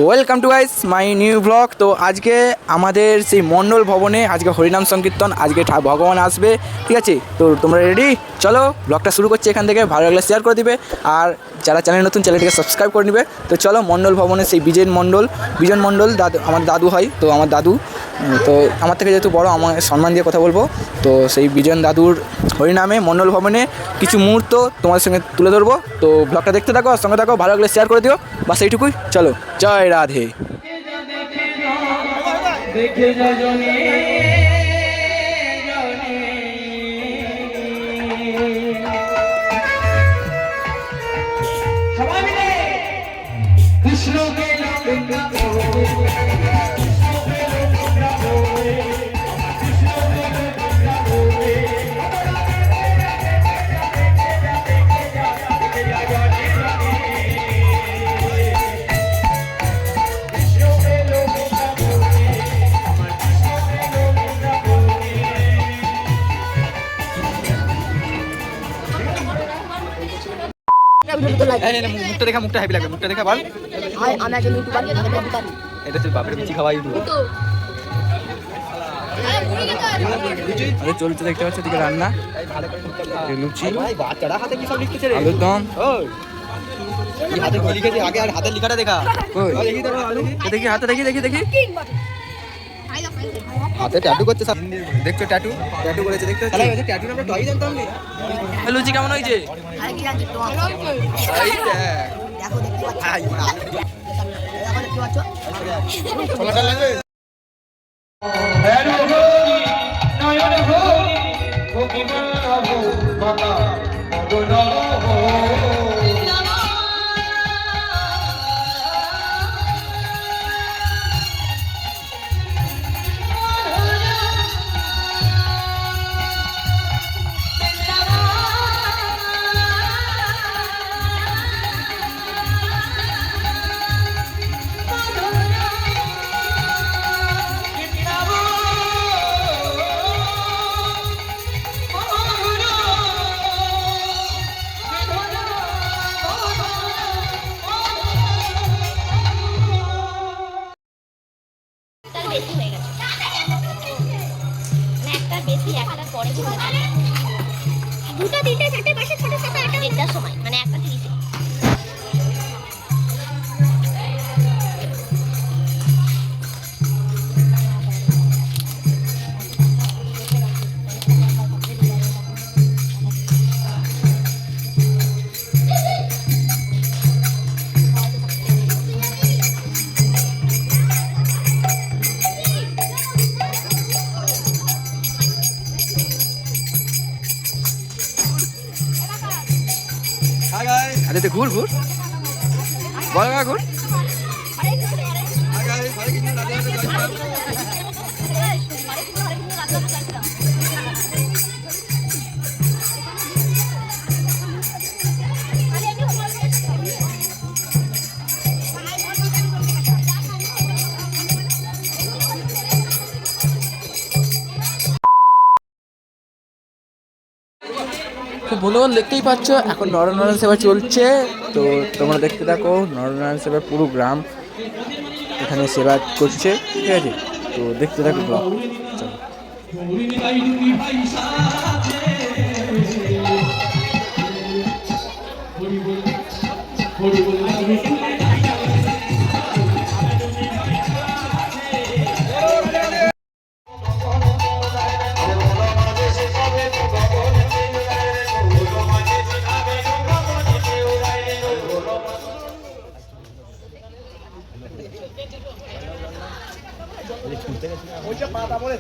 Welcome to guys my new blog. তো আজকে আমাদের সেই মণ্ডল ভবনে আজকে হরিনাম সংকীর্তন, আজকে ভগবান আসবে, ঠিক আছে? তো তোমরা রেডি? চলো ব্লগটা শুরু করছি এখান থেকে। ভালো লাগলে শেয়ার করে দিবে, আর যারা চ্যানেল নতুন চ্যানেলটিকে সাবস্ক্রাইব করে নেবে। তো চলো মণ্ডল ভবনে সেই বিজন মণ্ডল দাদু, আমার দাদু হয়, তো আমার দাদু তো আমার থেকে যেহেতু বড়, আমার সম্মান দিয়ে কথা বলবো। তো সেই বিজন দাদুর হরিনামে মণ্ডল ভবনে কিছু মুহূর্ত তোমাদের সঙ্গে তুলে ধরবো। তো ব্লগটা দেখতে থাকো, আর সঙ্গে থাকো, ভালো লাগলে শেয়ার করে দিও, বাস এইটুকুই। চলো, জয় রাধে। কৃষ্ণ কে মুখটা দেখা, মুখটা হেভি লাগবে, মুখটা দেখা বল। আমি একজন ইউটিউবার, এটা হচ্ছে বাপের বিচি খাওয়া ইউটিউব। চলছে, দেখতে পাচ্ছ দিকে রান্না, লুচি, আলুর দম। হাতে লিখাটা দেখা, দেখি হাতে, দেখি হাতে ট্যাটু করছে সব, দেখছো? ট্যাটু করেছে, দেখতে পাচ্ছ? ট্যাটু আমরা টয় জানতাম না। লুচি কেমন হয়েছে? বেশি হয়ে গেছে, একটা বেশি, একটা পরে দুটো তিনটে চারটে পাঁচটা ছটা সাতটা আটটা দেড়টার সময়, মানে একটা 30-এ। আরে ঘুর বল, ঘুর। তো বন্ধুগণ দেখতেই পাচ্ছ এখন নরনারায়ণ সেবা চলছে। তো তোমরা দেখতে থাকো, নরনারায়ণ সেবার পুরো গ্রাম এখানে সেবা করছে, ঠিক আছে? তো দেখতে থাকো ব্লগ।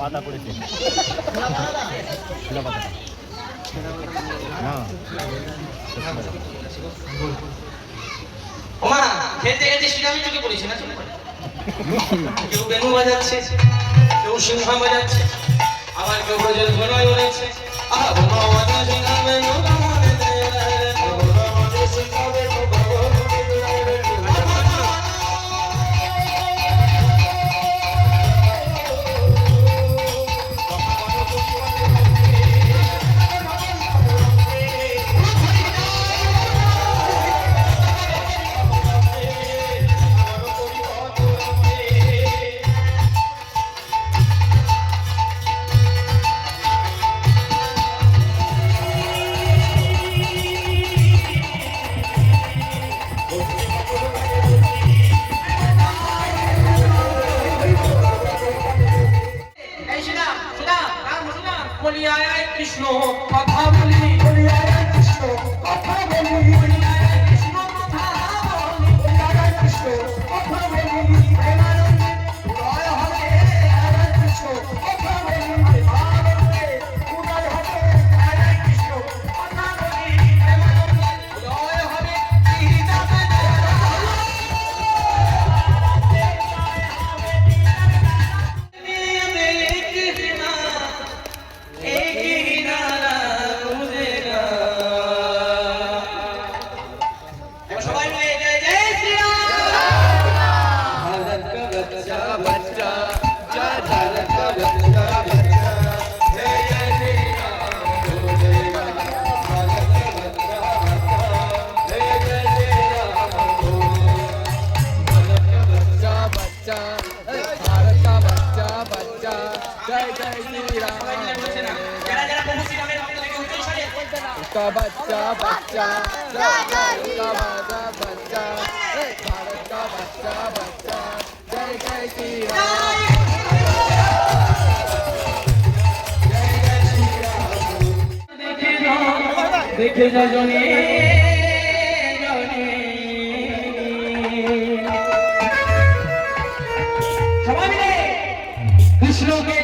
পাতা পড়েছে ওমা খেলতে খেলতে সিনামি চোখে পড়েছে না? কেউ বেনু বাজাচ্ছে, কেউ সিংহ বাজাচ্ছে, আবার কেউ ব্রজের ধনয় বলেছে। আহা বোমা বাজাচ্ছে না বেনু কামনে দে রে, বোমা বাজাচ্ছে না বেনু কামনে দে রে। बच्चा भारत का बच्चा बच्चा जय जय श्री राम যারা যারা প্রভু শ্রীরামের ভক্ত থেকে উচ্চ স্বরে उसका बच्चा बच्चा जय जय उसका बच्चा बच्चा भारत का बच्चा बच्चा जय जय श्री राम দেখে যা জনে সবাই মিলে কৃষ্ণকে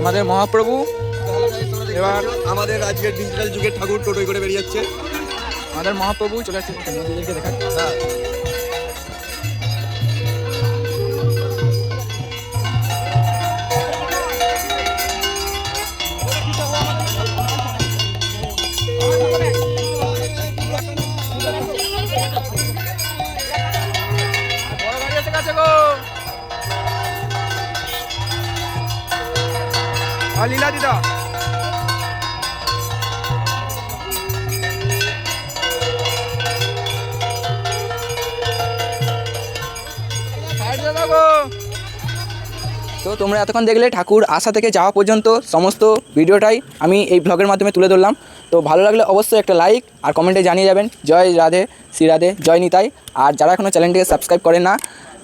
আমাদের মহাপ্রভু এবার আমাদের আজকের ডিজিটাল যুগের ঠাকুর টোটোই করে বেরিয়ে যাচ্ছে। আমাদের মহাপ্রভু চলে আসছে নদীদেরকে দেখাচ্ছে। লীলা দিদা সাইড দাদা গো তো তোমরা এতক্ষণ দেখলে ঠাকুর আসা থেকে যাওয়া পর্যন্ত সমস্ত ভিডিওটাই আমি এই ব্লগের মাধ্যমে তুলে ধরলাম। তো ভালো লাগলে অবশ্যই একটা লাইক আর কমেন্টে জানিয়ে যাবেন জয় রাধে শ্রী রাধে জয় নিতাই। আর যারা এখনও চ্যানেলটিকে সাবস্ক্রাইব করে না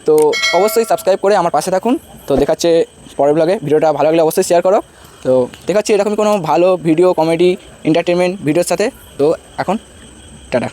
তো অবশ্যই সাবস্ক্রাইব করে আমার পাশে থাকুন। তো দেখাচ্ছে পরের ব্লগে, ভিডিওটা ভালো লাগলে অবশ্যই শেয়ার করো। তো দেখাচ্ছি এরকমই কোনো ভালো ভিডিও কমেডি এন্টারটেনমেন্ট ভিডিওর সাথে। তো এখন টাটা।